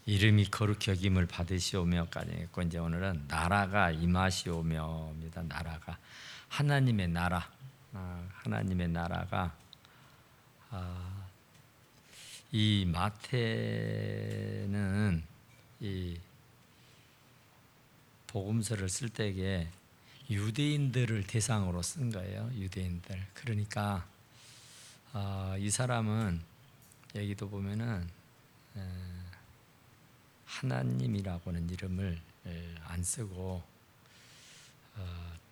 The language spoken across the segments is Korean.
이름이 거룩히 여김을 받으시오며까지 했고, 이제 오늘은 나라가 임하시오며입니다. 나라가 하나님의 나라, 하나님의 나라가 이 마태는 이 복음서를 쓸 때에 유대인들을 대상으로 쓴 거예요. 유대인들. 그러니까 이 사람은 여기도 보면은 하나님이라고는 이름을 안 쓰고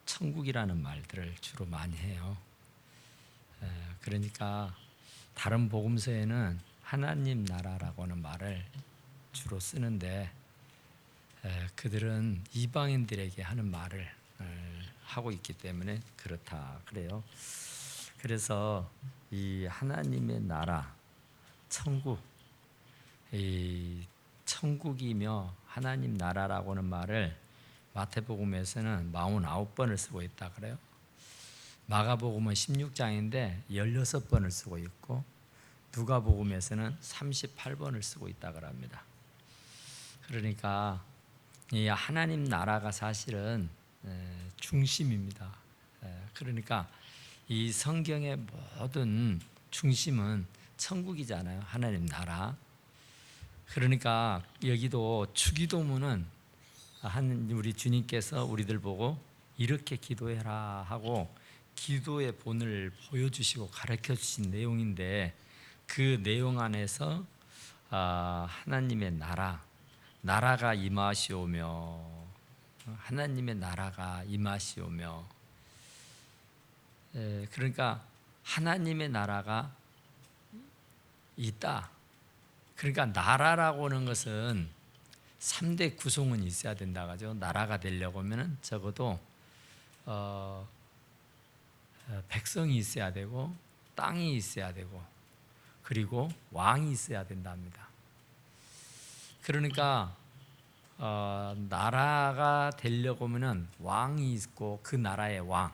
천국이라는 말들을 주로 많이 해요. 그러니까 다른 복음서에는 하나님 나라라고 하는 말을 주로 쓰는데 그들은 이방인들에게 하는 말을 하고 있기 때문에 그렇다 그래요. 그래서 이 하나님의 나라, 천국, 이 천국이며 하나님 나라라고 하는 말을 마태복음에서는 49번을 쓰고 있다 그래요. 마가복음은 16장인데 16번을 쓰고 있고, 누가복음에서는 38번을 쓰고 있다고 합니다. 그러니까 이 하나님 나라가 사실은 중심입니다. 그러니까 이 성경의 모든 중심은 천국이잖아요. 하나님 나라. 그러니까 여기도 주기도문은 우리 주님께서 우리들 보고 이렇게 기도해라 하고 기도의 본을 보여주시고 가르쳐 주신 내용인데, 그 내용 안에서 하나님의 나라가 임하시오며, 하나님의 나라가 임하시오며, 그러니까 하나님의 나라가 있다. 그러니까 나라라고 하는 것은 3대 구성은 있어야 된다 하죠. 나라가 되려고 하면 적어도 백성이 있어야 되고, 땅이 있어야 되고, 그리고 왕이 있어야 된답니다. 그러니까 나라가 되려고 하면 왕이 있고, 그 나라의 왕,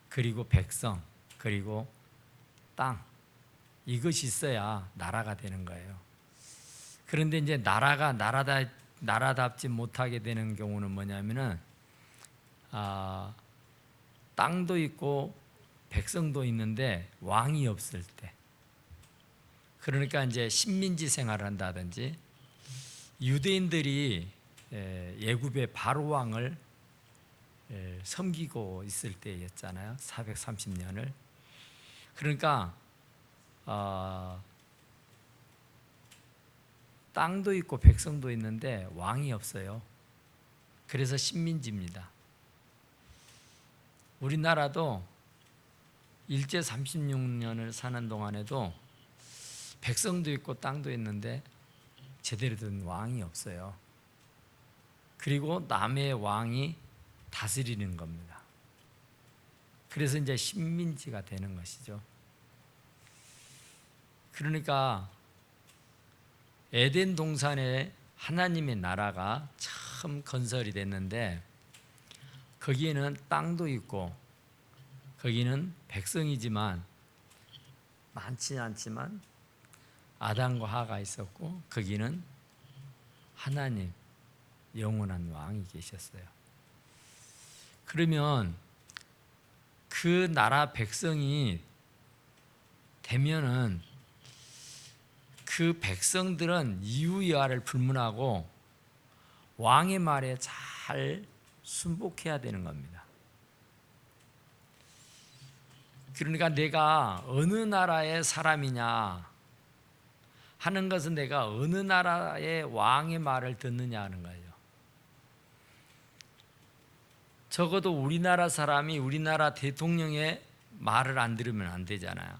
그리고 백성, 그리고 땅, 이것이 있어야 나라가 되는 거예요. 그런데 이제 나라가 나라답지 못하게 되는 경우는 뭐냐면은 땅도 있고 백성도 있는데 왕이 없을 때, 그러니까 이제 식민지 생활을 한다든지, 유대인들이 애굽의 바로 왕을 섬기고 있을 때였잖아요. 430년을. 그러니까 땅도 있고 백성도 있는데 왕이 없어요. 그래서 식민지입니다. 우리나라도 일제 36년을 사는 동안에도 백성도 있고 땅도 있는데 제대로 된 왕이 없어요. 그리고 남의 왕이 다스리는 겁니다. 그래서 이제 식민지가 되는 것이죠. 그러니까 에덴 동산에 하나님의 나라가 처음 건설이 됐는데, 거기에는 땅도 있고 거기는 백성이지만 많지 않지만 아담과 하가 있었고, 거기는 하나님 영원한 왕이 계셨어요. 그러면 그 나라 백성이 되면은 그 백성들은 이유야를 불문하고 왕의 말에 잘 순복해야 되는 겁니다. 그러니까 내가 어느 나라의 사람이냐 하는 것은 내가 어느 나라의 왕의 말을 듣느냐 하는 거예요. 적어도 우리나라 사람이 우리나라 대통령의 말을 안 들으면 안 되잖아요.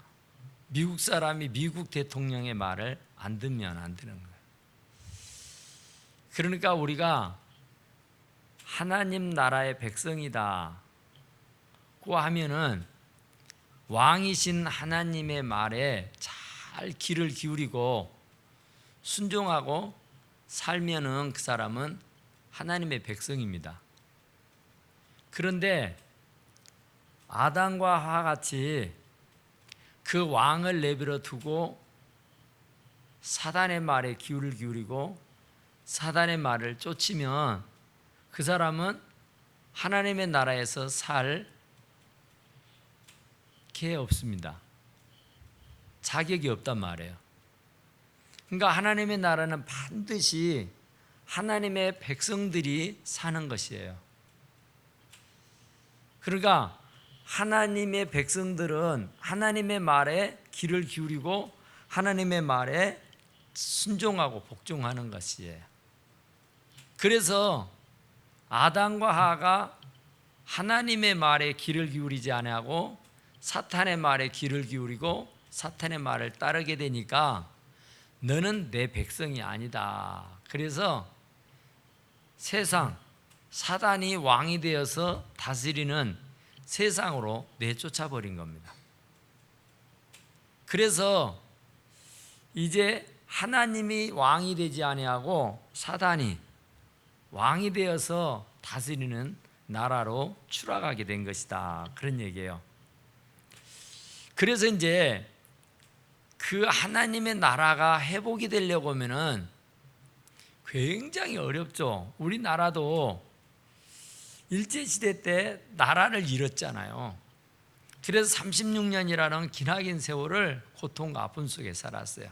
미국 사람이 미국 대통령의 말을 안 듣면 안 되는 거예요. 그러니까 우리가 하나님 나라의 백성이다 고 하면은 왕이신 하나님의 말에 잘 귀를 기울이고 순종하고 살면은 그 사람은 하나님의 백성입니다. 그런데 아담과 하와 같이 그 왕을 내버려 두고 사단의 말에 귀를 기울이고 사단의 말을 쫓으면 그 사람은 하나님의 나라에서 살 게 없습니다. 자격이 없단 말이에요. 그러니까 하나님의 나라는 반드시 하나님의 백성들이 사는 것이에요. 그러니까 하나님의 백성들은 하나님의 말에 귀를 기울이고 하나님의 말에 순종하고 복종하는 것이에요. 그래서 아담과 하와가 하나님의 말에 귀를 기울이지 아니하고 사탄의 말에 귀를 기울이고 사탄의 말을 따르게 되니까 너는 내 백성이 아니다. 그래서 세상, 사단이 왕이 되어서 다스리는 세상으로 내쫓아 버린 겁니다. 그래서 이제 하나님이 왕이 되지 아니하고 사단이 왕이 되어서 다스리는 나라로 추락하게 된 것이다. 그런 얘기예요. 그래서 이제 그 하나님의 나라가 회복이 되려고 하면은 굉장히 어렵죠. 우리나라도 일제시대 때 나라를 잃었잖아요. 그래서 36년이라는 기나긴 세월을 고통과 아픔 속에 살았어요.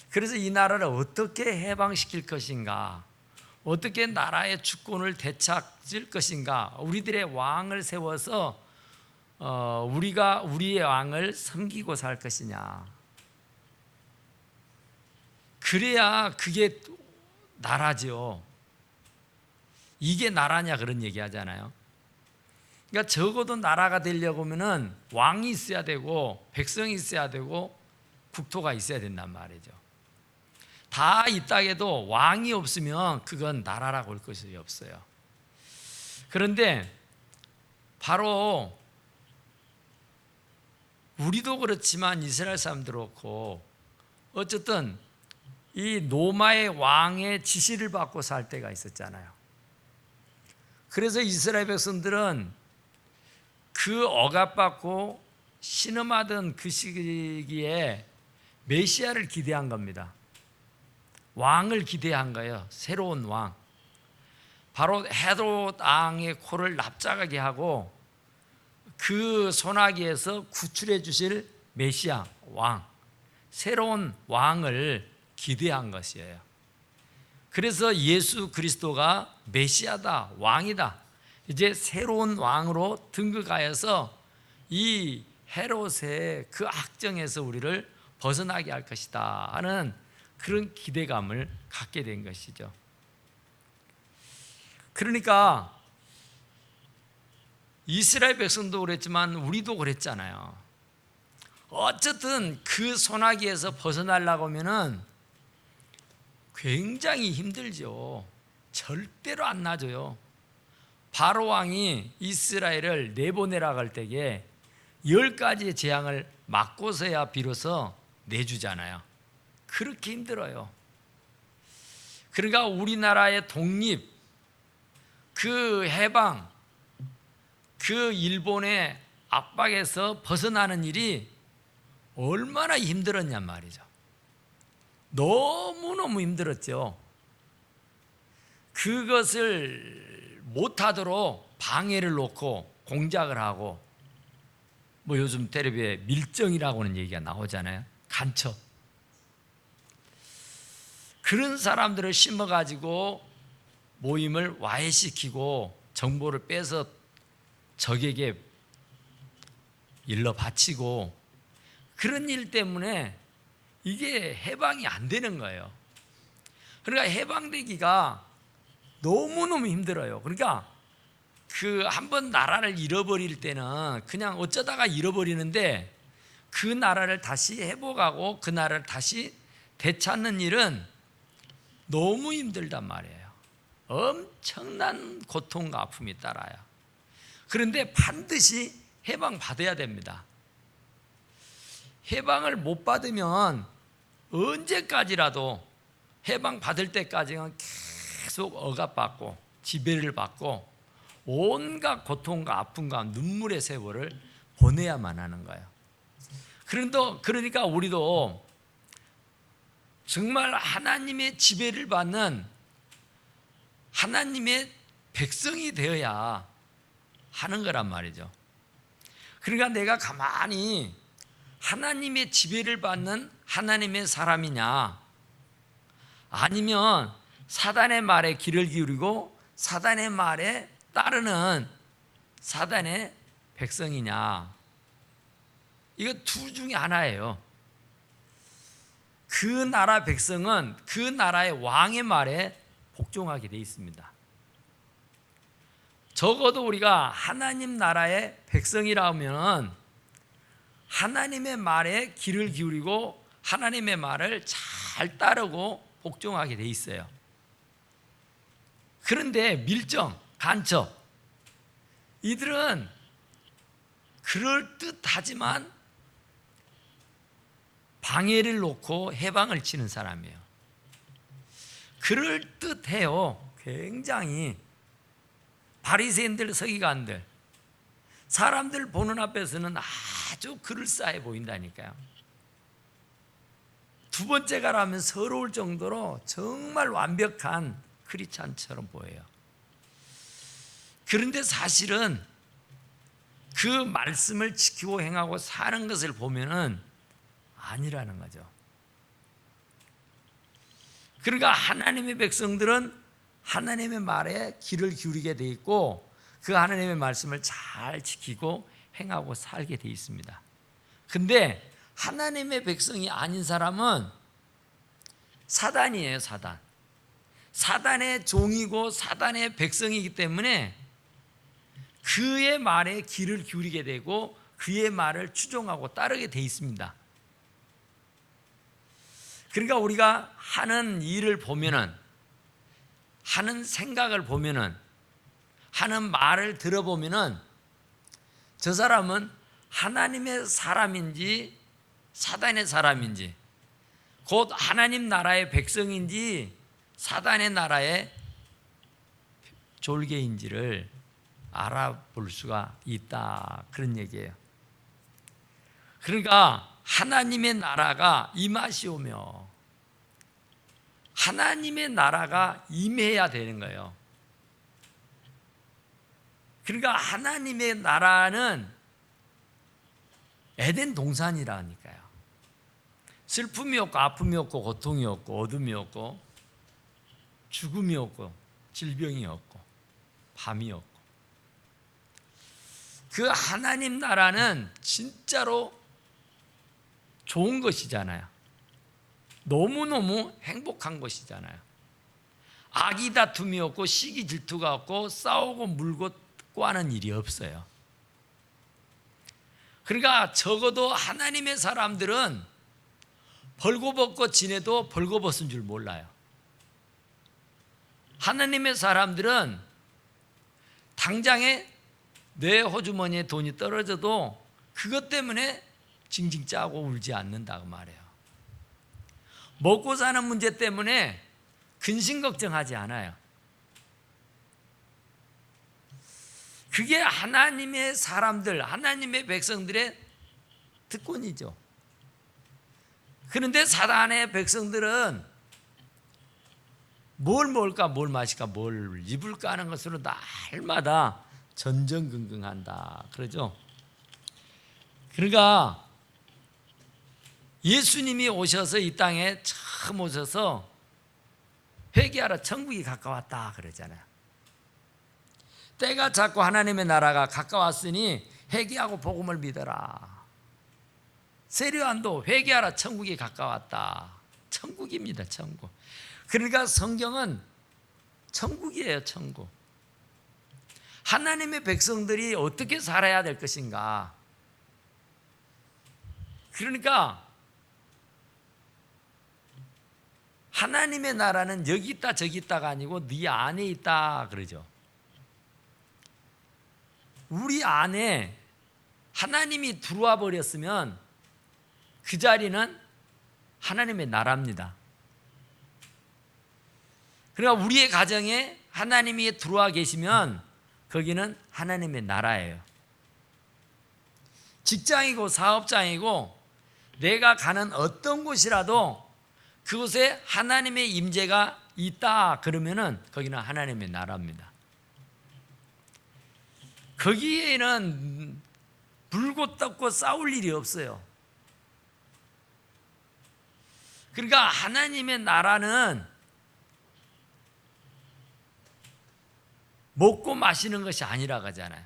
그래서 이 나라를 어떻게 해방시킬 것인가, 어떻게 나라의 주권을 되찾을 것인가, 우리들의 왕을 세워서 우리가 우리의 왕을 섬기고 살 것이냐. 그래야 그게 나라죠. 이게 나라냐 그런 얘기 하잖아요. 그러니까 적어도 나라가 되려고 하면은 왕이 있어야 되고 백성이 있어야 되고 국토가 있어야 된단 말이죠. 다 있다해도 왕이 없으면 그건 나라라고 할 것이 없어요. 그런데 바로 우리도 그렇지만 이스라엘 사람도 그렇고 어쨌든 이 로마의 왕의 지시를 받고 살 때가 있었잖아요. 그래서 이스라엘 백성들은 그 억압받고 신음하던 그 시기에 메시아를 기대한 겁니다. 왕을 기대한 거예요. 새로운 왕. 바로 헤롯 왕의 코를 납작하게 하고 그 소나기에서 구출해 주실 메시아 왕, 새로운 왕을 기대한 것이에요. 그래서 예수 그리스도가 메시아다, 왕이다, 이제 새로운 왕으로 등극하여서 이 헤롯의 그 악정에서 우리를 벗어나게 할 것이다 하는 그런 기대감을 갖게 된 것이죠. 그러니까 이스라엘 백성도 그랬지만 우리도 그랬잖아요. 어쨌든 그 소나기에서 벗어나려고 하면은 굉장히 힘들죠. 절대로 안 놔줘요. 바로 왕이 이스라엘을 내보내라고 할 때에 10가지의 재앙을 맞고서야 비로소 내주잖아요. 그렇게 힘들어요. 그러니까 우리나라의 독립, 그 해방, 그 일본의 압박에서 벗어나는 일이 얼마나 힘들었냔 말이죠. 너무너무 힘들었죠. 그것을 못하도록 방해를 놓고 공작을 하고, 뭐 요즘 텔레비에 밀정이라고 하는 얘기가 나오잖아요. 간첩. 그런 사람들을 심어가지고 모임을 와해시키고 정보를 빼서 적에게 일러 바치고, 그런 일 때문에 이게 해방이 안 되는 거예요. 그러니까 해방되기가 너무너무 힘들어요. 그러니까 그 한번 나라를 잃어버릴 때는 그냥 어쩌다가 잃어버리는데 그 나라를 다시 회복하고 그 나라를 다시 되찾는 일은 너무 힘들단 말이에요. 엄청난 고통과 아픔이 따라요. 그런데 반드시 해방받아야 됩니다. 해방을 못 받으면 언제까지라도 해방받을 때까지는 계속 억압받고 지배를 받고 온갖 고통과 아픔과 눈물의 세월을 보내야만 하는 거예요. 그러니까 우리도 정말 하나님의 지배를 받는 하나님의 백성이 되어야 하는 거란 말이죠. 그러니까 내가 가만히 하나님의 지배를 받는 하나님의 사람이냐, 아니면 사단의 말에 귀를 기울이고 사단의 말에 따르는 사단의 백성이냐, 이거 둘 중에 하나예요. 그 나라 백성은 그 나라의 왕의 말에 복종하게 되어 있습니다. 적어도 우리가 하나님 나라의 백성이라면 하나님의 말에 귀를 기울이고 하나님의 말을 잘 따르고 복종하게 되어 있어요. 그런데 밀정, 간첩, 이들은 그럴듯하지만 방해를 놓고 해방을 치는 사람이에요. 그럴듯해요. 굉장히 바리새인들, 서기관들, 사람들 보는 앞에서는 아주 그럴싸해 보인다니까요. 두 번째가라면 서러울 정도로 정말 완벽한 크리스찬처럼 보여요. 그런데 사실은 그 말씀을 지키고 행하고 사는 것을 보면은 아니라는 거죠. 그러니까 하나님의 백성들은 하나님의 말에 귀를 기울이게 돼 있고 그 하나님의 말씀을 잘 지키고 행하고 살게 돼 있습니다. 근데 하나님의 백성이 아닌 사람은 사단이에요. 사단. 사단의 종이고 사단의 백성이기 때문에 그의 말에 귀를 기울이게 되고 그의 말을 추종하고 따르게 돼 있습니다. 그러니까 우리가 하는 일을 보면은, 하는 생각을 보면은, 하는 말을 들어보면은 저 사람은 하나님의 사람인지 사단의 사람인지, 곧 하나님 나라의 백성인지 사단의 나라의 졸개인지를 알아볼 수가 있다, 그런 얘기예요. 그러니까 하나님의 나라가 임하시오며 하나님의 나라가 임해야 되는 거예요. 그러니까 하나님의 나라는 에덴 동산이라니까요. 슬픔이 없고 아픔이 없고 고통이 없고 어둠이 없고 죽음이 없고 질병이 없고 밤이 없고, 그 하나님 나라는 진짜로 좋은 것이잖아요. 너무너무 행복한 것이잖아요. 악이 다툼이 없고 시기 질투가 없고 싸우고 물고 뜯고 하는 일이 없어요. 그러니까 적어도 하나님의 사람들은 벌거벗고 지내도 벌거벗은 줄 몰라요. 하나님의 사람들은 당장에 내 호주머니에 돈이 떨어져도 그것 때문에 징징 짜고 울지 않는다고 말해요. 먹고 사는 문제 때문에 근심 걱정하지 않아요. 그게 하나님의 사람들, 하나님의 백성들의 특권이죠. 그런데 사단의 백성들은 뭘 먹을까, 뭘 마실까, 뭘 입을까 하는 것으로 날마다 전전긍긍한다, 그러죠. 그러니까 예수님이 오셔서 이 땅에 처음 오셔서 회개하라, 천국이 가까웠다 그러잖아요. 때가 찼고 하나님의 나라가 가까웠으니 회개하고 복음을 믿어라. 세례요한도 회개하라, 천국이 가까웠다. 천국입니다, 천국. 그러니까 성경은 천국이에요, 천국. 하나님의 백성들이 어떻게 살아야 될 것인가. 그러니까 하나님의 나라는 여기 있다 저기 있다가 아니고 네 안에 있다 그러죠. 우리 안에 하나님이 들어와 버렸으면 그 자리는 하나님의 나라입니다. 그러니까 우리의 가정에 하나님이 들어와 계시면 거기는 하나님의 나라예요. 직장이고 사업장이고 내가 가는 어떤 곳이라도 그곳에 하나님의 임재가 있다 그러면은 거기는 하나님의 나라입니다. 거기에는 불고 떴고 싸울 일이 없어요. 그러니까 하나님의 나라는 먹고 마시는 것이 아니라고 하잖아요.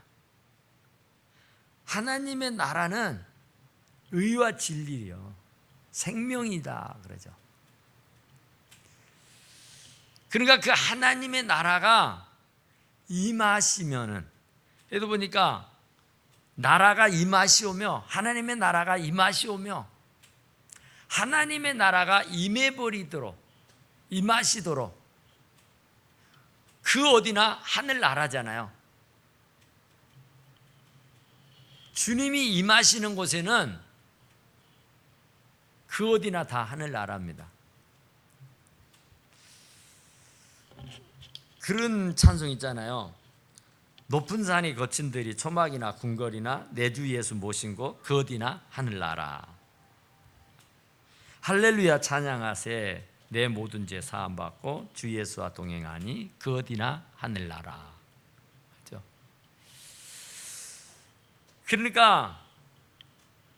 하나님의 나라는 의와 진리요, 생명이다 그러죠. 그러니까 그 하나님의 나라가 임하시면은, 얘도 보니까 나라가 임하시오며, 하나님의 나라가 임하시오며, 하나님의 나라가 임해버리도록, 임하시도록, 그 어디나 하늘나라잖아요. 주님이 임하시는 곳에는 그 어디나 다 하늘나라입니다. 그런 찬송 있잖아요. 높은 산이 거친 들이 초막이나 궁궐이나 내 주 예수 모신 곳 그 어디나 하늘나라. 할렐루야 찬양하세 내 모든 죄 사함받고 주 예수와 동행하니 그 어디나 하늘나라. 그렇죠? 그러니까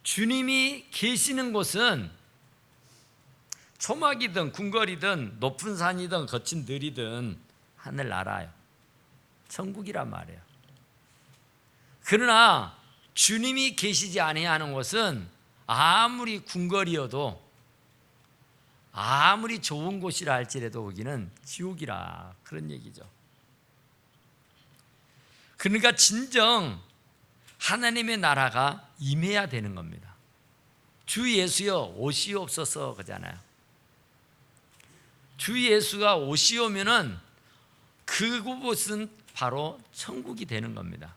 주님이 계시는 곳은 초막이든 궁궐이든 높은 산이든 거친 들이든 하늘나라예요. 천국이란 말이에요. 그러나 주님이 계시지 아니하는 곳은 아무리 궁궐이어도 아무리 좋은 곳이라 할지라도 거기는 지옥이라, 그런 얘기죠. 그러니까 진정 하나님의 나라가 임해야 되는 겁니다. 주 예수여 오시옵소서 그잖아요. 주 예수가 오시오면은 그곳은 바로 천국이 되는 겁니다.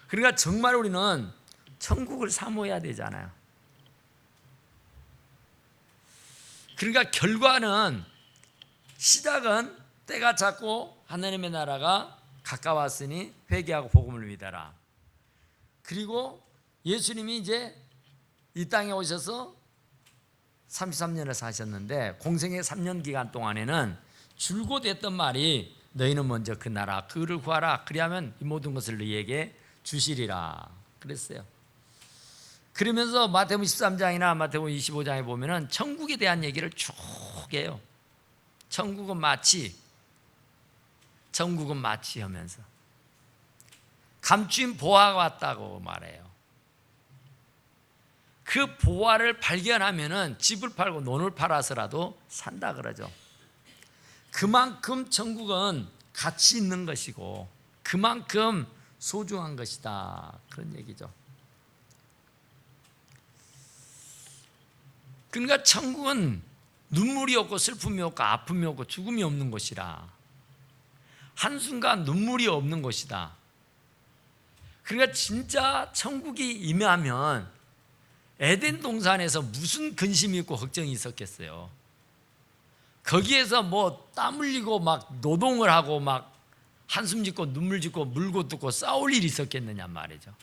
그러니까 정말 우리는 천국을 사모해야 되잖아요. 그러니까 결과는, 시작은 때가 찼고 하나님의 나라가 가까웠으니 회개하고 복음을 믿어라. 그리고 예수님이 이제 이 땅에 오셔서 33년을 사셨는데 공생의 3년 기간 동안에는 줄곧 했던 말이 너희는 먼저 그 나라 그를 구하라. 그리하면 이 모든 것을 너희에게 주시리라 그랬어요. 그러면서 마태복음 13장이나 마태복음 25장에 보면은 천국에 대한 얘기를 쭉 해요. 천국은 마치 하면서 감추인 보화가 왔다고 말해요. 그 보화를 발견하면은 집을 팔고 논을 팔아서라도 산다 그러죠. 그만큼 천국은 가치 있는 것이고 그만큼 소중한 것이다, 그런 얘기죠. 그러니까 천국은 눈물이 없고 슬픔이 없고 아픔이 없고 죽음이 없는 곳이라, 한순간 눈물이 없는 곳이다. 그러니까 진짜 천국이 임하면 에덴 동산에서 무슨 근심이 있고 걱정이 있었겠어요. 거기에서 뭐 땀 흘리고 막 노동을 하고 막 한숨 짓고 눈물 짓고 물고 뜯고 싸울 일이 있었겠느냐 말이죠.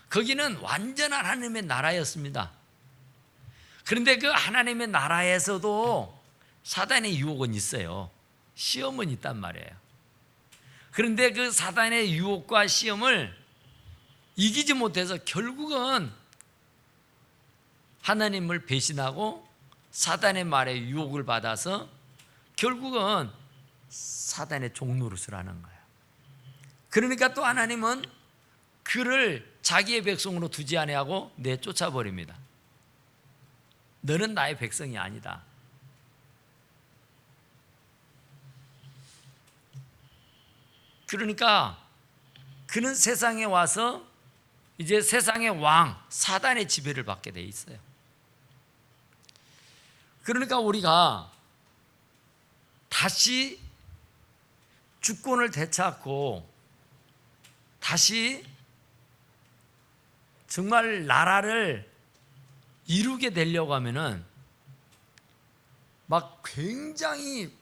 거기는 완전한 하나님의 나라였습니다. 그런데 그 하나님의 나라에서도 사단의 유혹은 있어요. 시험은 있단 말이에요. 그런데 그 사단의 유혹과 시험을 이기지 못해서 결국은 하나님을 배신하고 사단의 말에 유혹을 받아서 결국은 사단의 종노릇을 하는 거예요. 그러니까 또 하나님은 그를 자기의 백성으로 두지 아니하고 내쫓아 버립니다. 너는 나의 백성이 아니다. 그러니까 그는 세상에 와서 이제 세상의 왕 사단의 지배를 받게 돼 있어요. 그러니까 우리가 다시 주권을 되찾고 다시 정말 나라를 이루게 되려고 하면은 막 굉장히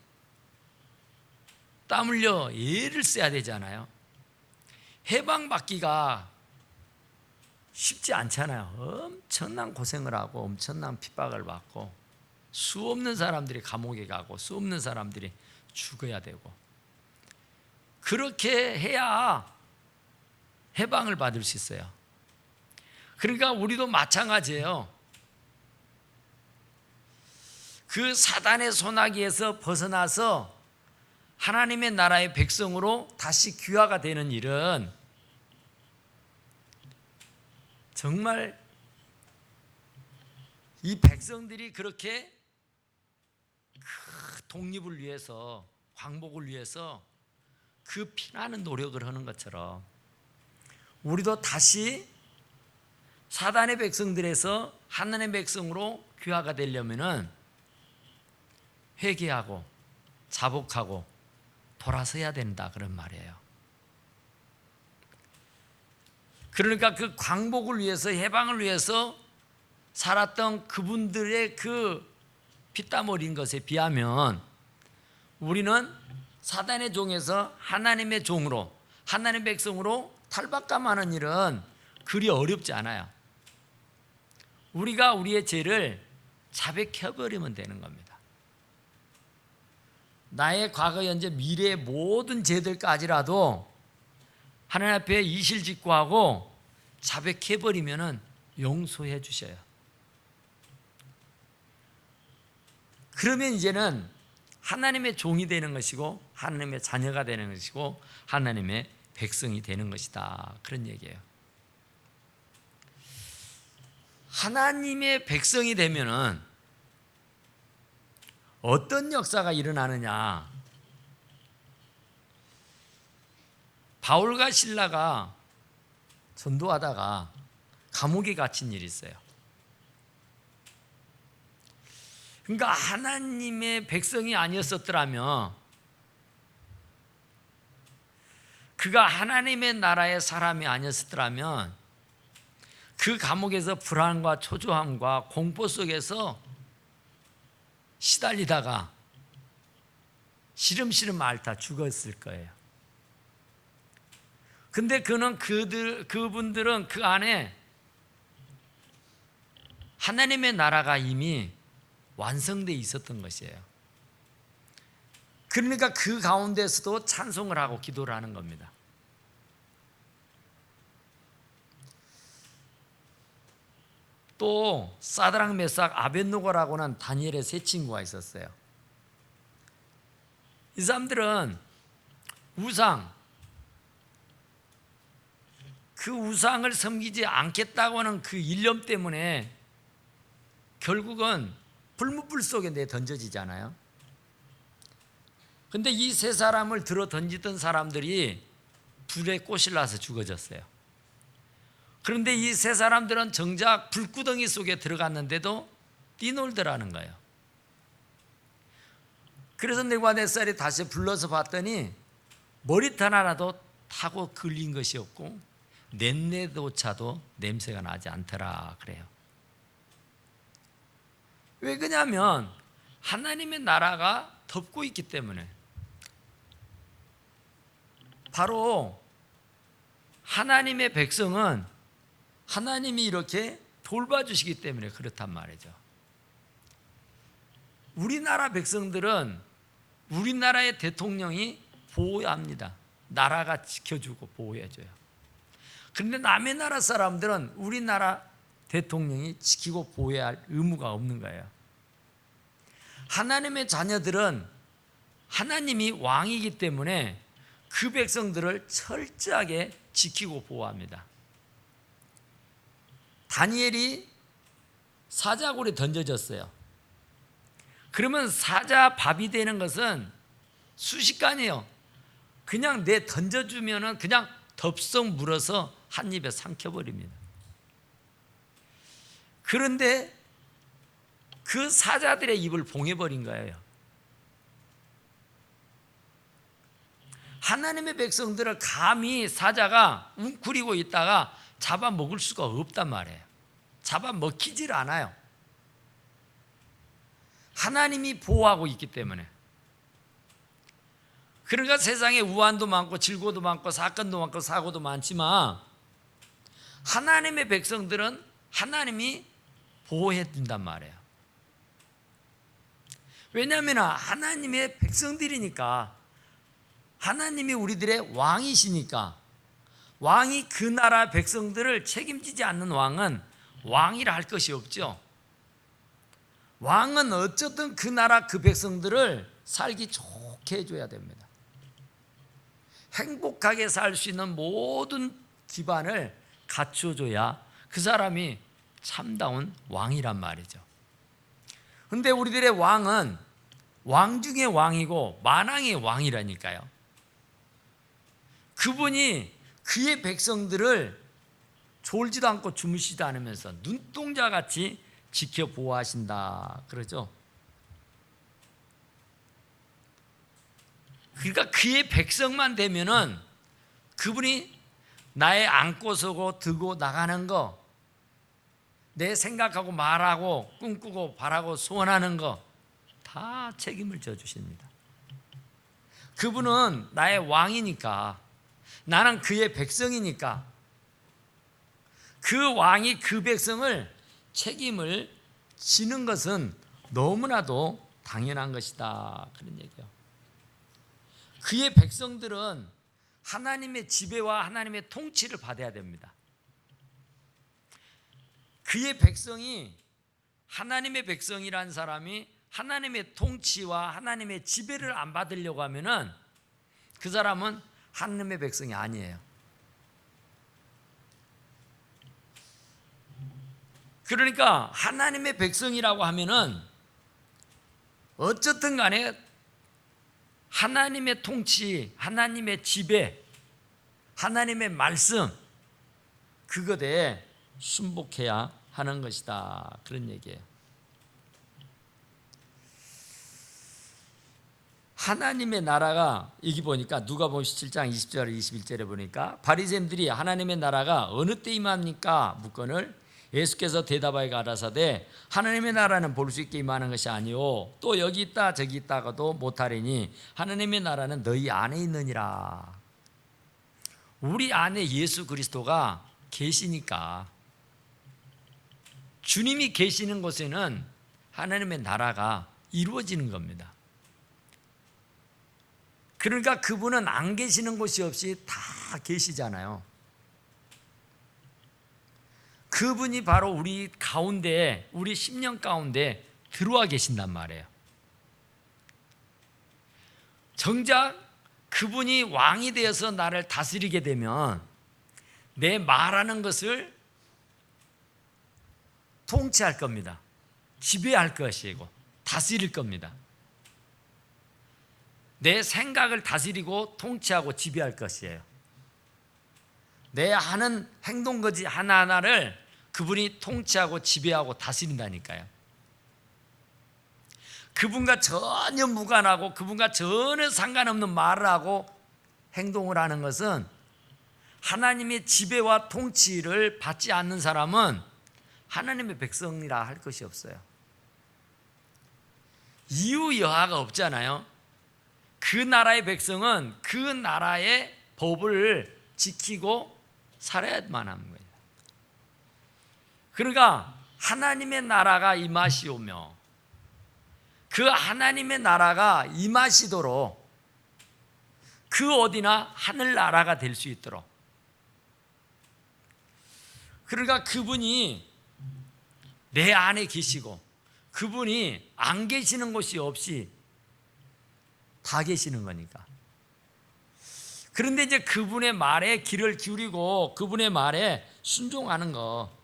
땀 흘려 애를 써야 되잖아요. 해방받기가 쉽지 않잖아요. 엄청난 고생을 하고 엄청난 핍박을 받고 수 없는 사람들이 감옥에 가고 수 없는 사람들이 죽어야 되고 그렇게 해야 해방을 받을 수 있어요. 그러니까 우리도 마찬가지예요. 그 사단의 소나기에서 벗어나서 하나님의 나라의 백성으로 다시 귀화가 되는 일은 정말 이 백성들이 그렇게 그 독립을 위해서 광복을 위해서 그 피나는 노력을 하는 것처럼 우리도 다시 사단의 백성들에서 하나님의 백성으로 귀화가 되려면은 회개하고 자복하고 돌아서야 된다 그런 말이에요. 그러니까 그 광복을 위해서 해방을 위해서 살았던 그분들의 그 피땀 흘린 것에 비하면 우리는 사단의 종에서 하나님의 종으로 하나님의 백성으로 탈바꿈하는 일은 그리 어렵지 않아요. 우리가 우리의 죄를 자백해버리면 되는 겁니다. 나의 과거, 현재, 미래의 모든 죄들까지라도 하나님 앞에 이실직고하고 자백해버리면 용서해 주셔요. 그러면 이제는 하나님의 종이 되는 것이고 하나님의 자녀가 되는 것이고 하나님의 백성이 되는 것이다 그런 얘기예요. 하나님의 백성이 되면은 어떤 역사가 일어나느냐? 바울과 실라가 전도하다가 감옥에 갇힌 일이 있어요. 그러니까 하나님의 백성이 아니었었더라면 그가 하나님의 나라의 사람이 아니었더라면 그 감옥에서 불안과 초조함과 공포 속에서 시달리다가 시름시름 앓다 죽었을 거예요. 근데 그분들은 그 안에 하나님의 나라가 이미 완성되어 있었던 것이에요. 그러니까 그 가운데서도 찬송을 하고 기도를 하는 겁니다. 또 사드락 메삭 아벳노고라고는 다니엘의 세 친구가 있었어요. 이 사람들은 우상, 그 우상을 섬기지 않겠다고 하는 그 일념 때문에 결국은 불문불 속에 던져지잖아요. 근데 이 세 사람을 들어 던지던 사람들이 불에 꼬실라서 죽어졌어요. 그런데 이 세 사람들은 정작 불구덩이 속에 들어갔는데도 뛰놀더라는 거예요. 그래서 느부갓네살이 다시 불러서 봤더니 머리털 하나도 타고 걸린 것이 없고 넷내도차도 냄새가 나지 않더라 그래요. 왜 그러냐면 하나님의 나라가 덮고 있기 때문에. 바로 하나님의 백성은 하나님이 이렇게 돌봐주시기 때문에 그렇단 말이죠. 우리나라 백성들은 우리나라의 대통령이 보호합니다. 나라가 지켜주고 보호해줘요. 그런데 남의 나라 사람들은 우리나라 대통령이 지키고 보호해야 할 의무가 없는 거예요. 하나님의 자녀들은 하나님이 왕이기 때문에 그 백성들을 철저하게 지키고 보호합니다. 다니엘이 사자굴에 던져졌어요. 그러면 사자 밥이 되는 것은 순식간이에요. 그냥 내 던져주면은 그냥 덥석 물어서 한 입에 삼켜버립니다. 그런데 그 사자들의 입을 봉해버린 거예요. 하나님의 백성들을 감히 사자가 웅크리고 있다가 잡아먹을 수가 없단 말이에요. 잡아먹히질 않아요. 하나님이 보호하고 있기 때문에. 그러니까 세상에 우환도 많고 질고도 많고 사건도 많고 사고도 많지만 하나님의 백성들은 하나님이 보호해 준단 말이에요. 왜냐하면 하나님의 백성들이니까, 하나님이 우리들의 왕이시니까, 왕이 그 나라 백성들을 책임지지 않는 왕은 왕이라 할 것이 없죠. 왕은 어쨌든 그 나라 그 백성들을 살기 좋게 해줘야 됩니다. 행복하게 살 수 있는 모든 기반을 갖춰줘야 그 사람이 참다운 왕이란 말이죠. 근데 우리들의 왕은 왕 중에 왕이고 만왕의 왕이라니까요. 그분이 그의 백성들을 졸지도 않고 주무시지도 않으면서 눈동자같이 지켜 보호하신다 그러죠. 그러니까 그의 백성만 되면은 그분이 나의 안고 서고 들고 나가는 거, 내 생각하고 말하고 꿈꾸고 바라고 소원하는 거 다 책임을 져주십니다. 그분은 나의 왕이니까, 나는 그의 백성이니까 그 왕이 그 백성을 책임을 지는 것은 너무나도 당연한 것이다 그런 얘기예요. 그의 백성들은 하나님의 지배와 하나님의 통치를 받아야 됩니다. 그의 백성이, 하나님의 백성이란 사람이 하나님의 통치와 하나님의 지배를 안 받으려고 하면은 그 사람은 하나님의 백성이 아니에요. 그러니까 하나님의 백성이라고 하면은 어쨌든 간에 하나님의 통치, 하나님의 지배, 하나님의 말씀, 그것에 순복해야 하는 것이다 그런 얘기예요. 하나님의 나라가, 여기 보니까 누가복음 17장 20절 21절에 보니까 바리새인들이 하나님의 나라가 어느 때 임합니까 묻거늘 예수께서 대답하여 가라사대 하나님의 나라는 볼 수 있게 임하는 것이 아니요 또 여기 있다 저기 있다가도 못하리니 하나님의 나라는 너희 안에 있느니라. 우리 안에 예수 그리스도가 계시니까, 주님이 계시는 곳에는 하나님의 나라가 이루어지는 겁니다. 그러니까 그분은 안 계시는 곳이 없이 다 계시잖아요. 그분이 바로 우리 가운데, 우리 심령 가운데 들어와 계신단 말이에요. 정작 그분이 왕이 되어서 나를 다스리게 되면 내 말하는 것을 통치할 겁니다. 지배할 것이고 다스릴 겁니다. 내 생각을 다스리고 통치하고 지배할 것이에요. 내 하는 행동거지 하나하나를 그분이 통치하고 지배하고 다스린다니까요. 그분과 전혀 무관하고 그분과 전혀 상관없는 말을 하고 행동을 하는 것은, 하나님의 지배와 통치를 받지 않는 사람은 하나님의 백성이라 할 것이 없어요. 이유 여하가 없잖아요. 그 나라의 백성은 그 나라의 법을 지키고 살아야만 하는 거예요. 그러니까 하나님의 나라가 임하시오며 그 하나님의 나라가 임하시도록 그 어디나 하늘나라가 될 수 있도록, 그러니까 그분이 내 안에 계시고 그분이 안 계시는 곳이 없이 다 계시는 거니까. 그런데 이제 그분의 말에 귀를 기울이고 그분의 말에 순종하는 거,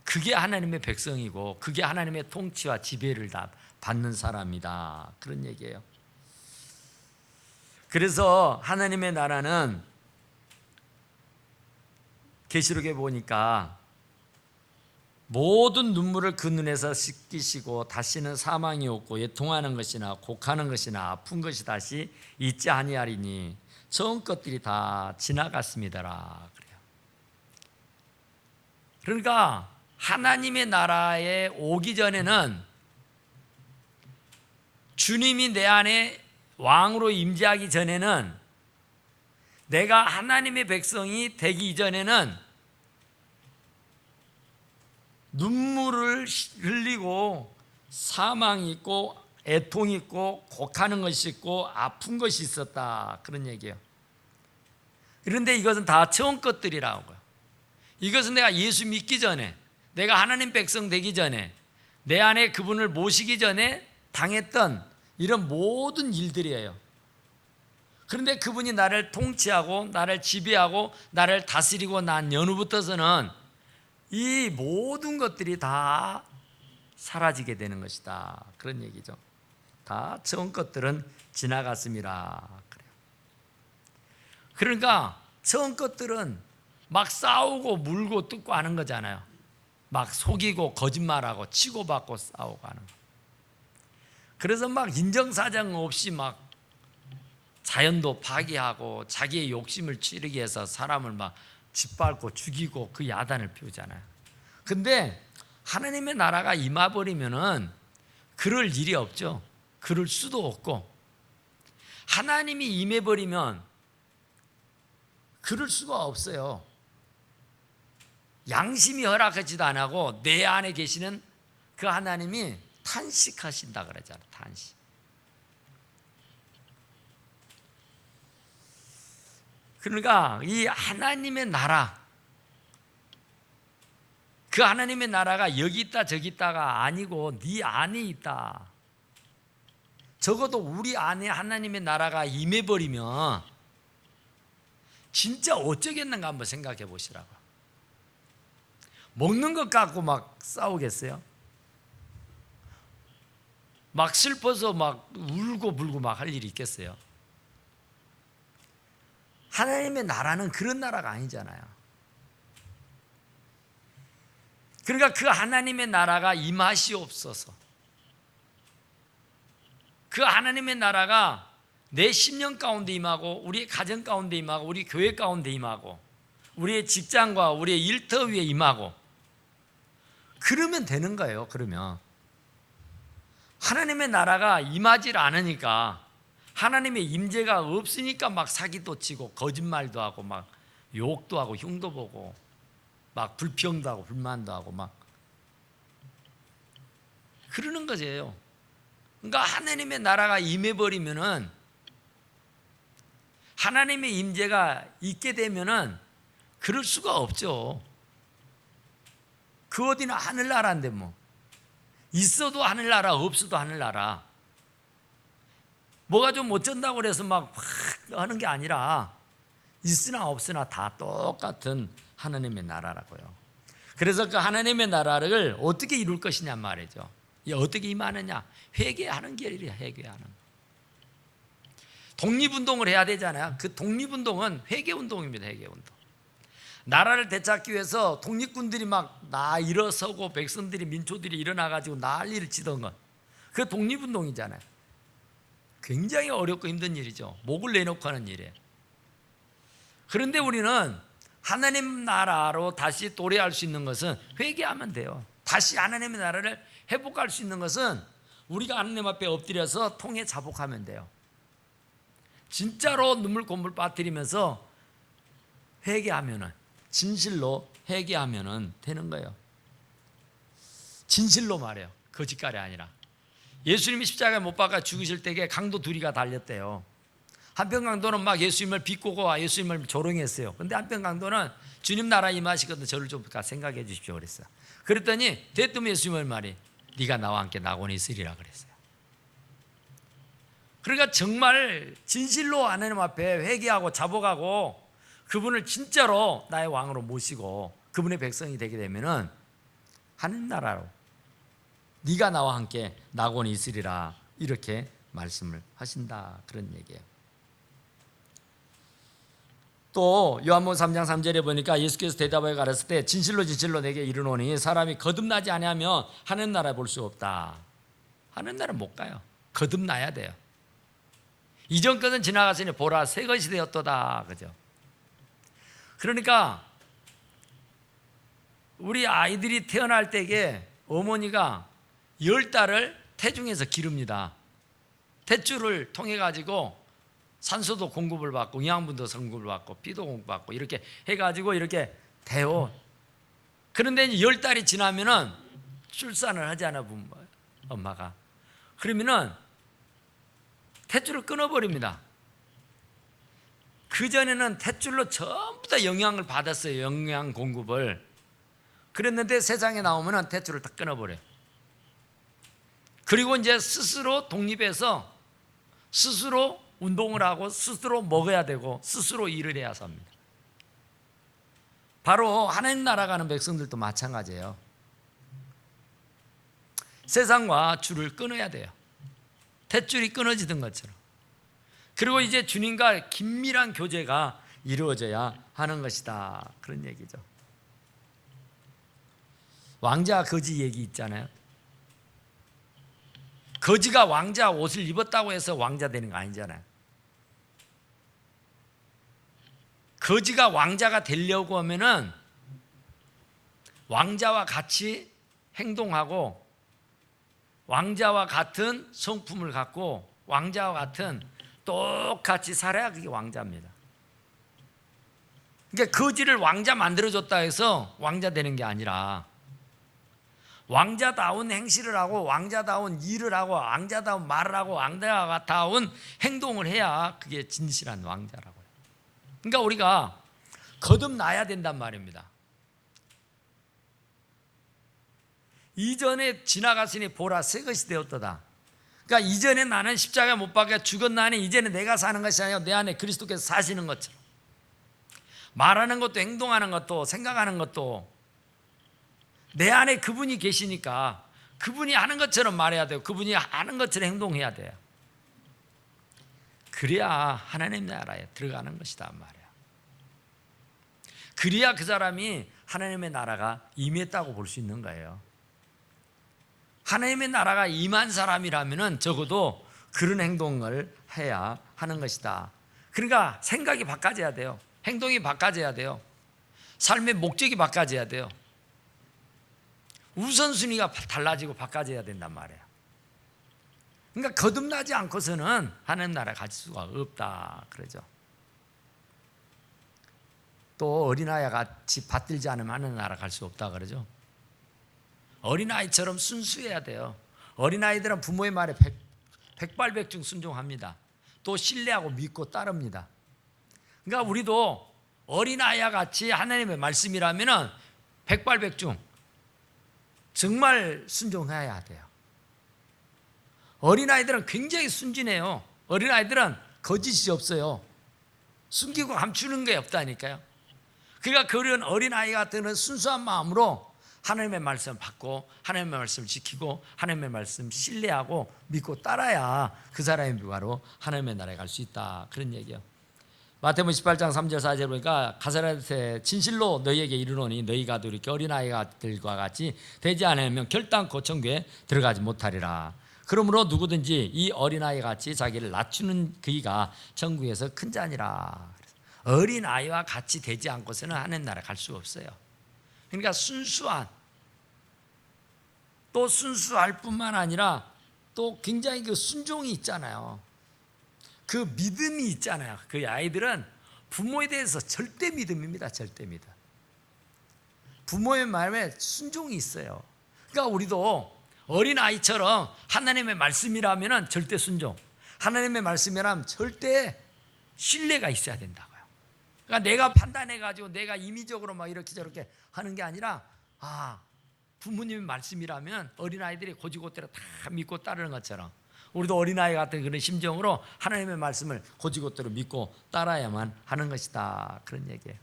그게 하나님의 백성이고 그게 하나님의 통치와 지배를 다 받는 사람이다 그런 얘기예요. 그래서 하나님의 나라는 계시록에 보니까 모든 눈물을 그 눈에서 씻기시고 다시는 사망이 없고 애통하는 것이나 곡하는 것이나 아픈 것이 다시 있지 아니하리니 처음 것들이 다 지나갔습니다라 그래요. 그러니까 하나님의 나라에 오기 전에는, 주님이 내 안에 왕으로 임재하기 전에는 내가 하나님의 백성이 되기 이전에는 눈물을 흘리고 사망이 있고 애통이 있고 곡하는 것이 있고 아픈 것이 있었다, 그런 얘기예요. 그런데 이것은 다 처음 것들이라고요. 이것은 내가 예수 믿기 전에, 내가 하나님 백성 되기 전에, 내 안에 그분을 모시기 전에 당했던 이런 모든 일들이에요. 그런데 그분이 나를 통치하고 나를 지배하고 나를 다스리고 난 연후부터서는 이 모든 것들이 다 사라지게 되는 것이다, 그런 얘기죠. 다 처음 것들은 지나갔습니다. 그래요. 그러니까 처음 것들은 막 싸우고 물고 뜯고 하는 거잖아요. 막 속이고 거짓말하고 치고받고 싸우고 하는 거. 그래서 막 인정사정 없이 막 자연도 파괴하고 자기의 욕심을 치르기 위해서 사람을 막 짓밟고 죽이고 그 야단을 피우잖아요. 근데 하나님의 나라가 임해버리면은 그럴 일이 없죠. 그럴 수도 없고, 하나님이 임해버리면 그럴 수가 없어요. 양심이 허락하지도 안 하고 내 안에 계시는 그 하나님이 탄식하신다 그러잖아요. 탄식. 그러니까 이 하나님의 나라, 그 하나님의 나라가 여기 있다 저기 있다가 아니고 네 안에 있다. 적어도 우리 안에 하나님의 나라가 임해버리면 진짜 어쩌겠는가 한번 생각해 보시라고. 먹는 것 갖고 막 싸우겠어요? 막 슬퍼서 막 울고 불고 막 할 일이 있겠어요? 하나님의 나라는 그런 나라가 아니잖아요. 그러니까 그 하나님의 나라가 임하시옵소서. 그 하나님의 나라가 내 심령 가운데 임하고 우리의 가정 가운데 임하고 우리 교회 가운데 임하고 우리의 직장과 우리의 일터 위에 임하고 그러면 되는 거예요. 그러면 하나님의 나라가 임하지 않으니까, 하나님의 임재가 없으니까 막 사기도 치고 거짓말도 하고 막 욕도 하고 흉도 보고 막 불평도 하고 불만도 하고 막 그러는 거죠. 그러니까 하나님의 나라가 임해버리면은, 하나님의 임재가 있게 되면은 그럴 수가 없죠. 그 어디는 하늘나라인데 뭐 있어도 하늘나라 없어도 하늘나라. 뭐가 좀 어쩐다고 그래서 막 하는 게 아니라 있으나 없으나 다 똑같은 하나님의 나라라고요. 그래서 그 하나님의 나라를 어떻게 이룰 것이냐 말이죠. 어떻게 임하느냐? 회개하는 길이야. 회개하는. 독립운동을 해야 되잖아요. 그 독립운동은 회개운동입니다. 회개운동. 나라를 되찾기 위해서 독립군들이 막 일어서고 백성들이, 민초들이 일어나가지고 난리를 치던 것, 그 독립운동이잖아요. 굉장히 어렵고 힘든 일이죠. 목을 내놓고 하는 일이에요. 그런데 우리는 하나님 나라로 다시 도래할 수 있는 것은 회개하면 돼요. 다시 하나님의 나라를 회복할 수 있는 것은 우리가 하나님 앞에 엎드려서 통해 자복하면 돼요. 진짜로 눈물 콧물 빠뜨리면서 회개하면은, 진실로 회개하면은 되는 거예요. 진실로 말해요. 거짓말이 아니라. 예수님이 십자가에 못 박아 죽으실 때에 강도 둘이가 달렸대요. 한편 강도는 막 예수님을 비꼬고 예수님을 조롱했어요. 근데 한편 강도는 주님 나라 임하시거든 저를 좀 생각해 주십시오 그랬어요. 그랬더니 대뜸 예수님의 말이 네가 나와 함께 낙원에 있으리라 그랬어요. 그러니까 정말 진실로 하나님 앞에 회개하고 자복하고 그분을 진짜로 나의 왕으로 모시고 그분의 백성이 되게 되면은 하늘 나라로 네가 나와 함께 낙원에 있으리라 이렇게 말씀을 하신다, 그런 얘기예요. 또 요한복음 3장 3절에 보니까 예수께서 대답하여 가르칠 때 진실로 진실로 내게 이르노니 사람이 거듭나지 아니하면 하늘 나라 볼 수 없다. 하늘 나라 못 가요. 거듭나야 돼요. 이전 것은 지나갔으니 보라 새 것이 되었도다. 그죠? 그러니까 우리 아이들이 태어날 때에 어머니가 10달을 태중에서 기릅니다. 탯줄을 통해 가지고 산소도 공급을 받고 영양분도 공급을 받고 피도 공급받고 이렇게 해가지고 이렇게 돼요. 그런데 이제 10달이 지나면은 출산을 하잖아, 엄마가. 그러면은 탯줄을 끊어버립니다. 그전에는 탯줄로 전부 다 영양을 받았어요. 영양 공급을. 그랬는데 세상에 나오면은 탯줄을 다 끊어버려요. 그리고 이제 스스로 독립해서 스스로 운동을 하고 스스로 먹어야 되고 스스로 일을 해야 삽니다. 바로 하나님 나라 가는 백성들도 마찬가지예요. 세상과 줄을 끊어야 돼요. 탯줄이 끊어지던 것처럼. 그리고 이제 주님과 긴밀한 교제가 이루어져야 하는 것이다. 그런 얘기죠. 왕자 거지 얘기 있잖아요. 거지가 왕자 옷을 입었다고 해서 왕자 되는 거 아니잖아요. 거지가 왕자가 되려고 하면은 왕자와 같이 행동하고 왕자와 같은 성품을 갖고 왕자와 같은 똑같이 살아야 그게 왕자입니다. 그러니까 거지를 왕자 만들어줬다 해서 왕자 되는 게 아니라 왕자다운 행실을 하고 왕자다운 일을 하고 왕자다운 말을 하고 왕자다운 행동을 해야 그게 진실한 왕자라고요. 그러니까 우리가 거듭나야 된단 말입니다. 이전에 지나갔으니 보라 새 것이 되었도다. 그러니까 이전에 나는 십자가에 못 박혀 죽었나니 이제는 내가 사는 것이 아니라 내 안에 그리스도께서 사시는 것처럼 말하는 것도 행동하는 것도 생각하는 것도 내 안에 그분이 계시니까 그분이 하는 것처럼 말해야 되고 그분이 하는 것처럼 행동해야 돼요. 그래야 하나님 나라에 들어가는 것이다 말이야. 그래야 그 사람이 하나님의 나라가 임했다고 볼 수 있는 거예요. 하나님의 나라가 임한 사람이라면 적어도 그런 행동을 해야 하는 것이다. 그러니까 생각이 바꿔져야 돼요. 행동이 바꿔져야 돼요. 삶의 목적이 바꿔져야 돼요. 우선순위가 달라지고 바꿔져야 된단 말이에요. 그러니까 거듭나지 않고서는 하나님 나라에 갈 수가 없다 그러죠. 또 어린아이와 같이 받들지 않으면 하나님 나라 갈 수 없다 그러죠. 어린아이처럼 순수해야 돼요. 어린아이들은 부모의 말에 백발백중 순종합니다. 또 신뢰하고 믿고 따릅니다. 그러니까 우리도 어린아이와 같이 하나님의 말씀이라면 백발백중 정말 순종해야 돼요. 어린아이들은 굉장히 순진해요. 어린아이들은 거짓이 없어요. 숨기고 감추는 게 없다니까요. 그러니까 그런 어린아이 같은 순수한 마음으로 하나님의 말씀을 받고 하나님의 말씀을 지키고 하나님의 말씀 신뢰하고 믿고 따라야 그 사람이 바로 하나님의 나라에 갈 수 있다. 그런 얘기예요. 마태복음 18장 3절 4절 보니까 가사렛에 진실로 너희에게 이르노니 너희가 이렇게 어린아이들과 같이 되지 않으면 결단코 천국에 들어가지 못하리라. 그러므로 누구든지 이 어린아이 같이 자기를 낮추는 그이가 천국에서 큰 자니라. 어린아이와 같이 되지 않고서는 하나님 나라 갈 수가 없어요. 그러니까 순수한, 또 순수할 뿐만 아니라 또 굉장히 그 순종이 있잖아요. 그 믿음이 있잖아요. 그 아이들은 부모에 대해서 절대 믿음입니다. 절대 믿음. 부모의 말에 순종이 있어요. 그러니까 우리도 어린아이처럼 하나님의 말씀이라면 절대 순종, 하나님의 말씀이라면 절대 신뢰가 있어야 된다고요. 그러니까 내가 판단해가지고 내가 임의적으로 막 이렇게 저렇게 하는 게 아니라 부모님의 말씀이라면 어린아이들이 고지고대로 다 믿고 따르는 것처럼 우리도 어린아이 같은 그런 심정으로 하나님의 말씀을 고지고대로 믿고 따라야만 하는 것이다. 그런 얘기예요.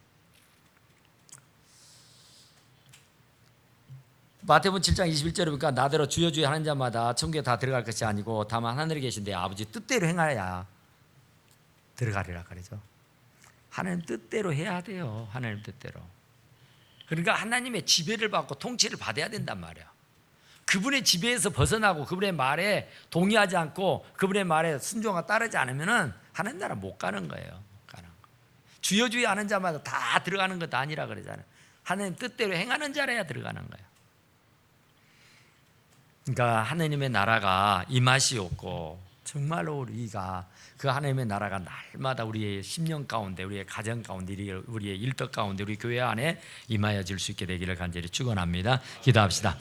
마태복음 7장 21절에 보니까 나더러 주여 주여 하는 자마다 천국에 다 들어갈 것이 아니고 다만 하늘에 계신 내 아버지 뜻대로 행하여야 들어가리라 그러죠. 하나님 뜻대로 해야 돼요. 하나님 뜻대로. 그러니까 하나님의 지배를 받고 통치를 받아야 된단 말이에요. 그분의 지배에서 벗어나고 그분의 말에 동의하지 않고 그분의 말에 순종하고 따르지 않으면 하나님 나라 못 가는 거예요. 못 가는 거. 주여 주여 하는 자마다 다 들어가는 것도 아니라 그러잖아요. 하나님 뜻대로 행하는 자라야 들어가는 거예요. 그러니까 하나님의 나라가 임하시옵고 정말로 우리가 그 하나님의 나라가 날마다 우리의 심령 가운데, 우리의 가정 가운데, 우리의 일터 가운데, 우리 교회 안에 임하여 질 수 있게 되기를 간절히 축원합니다. 기도합시다.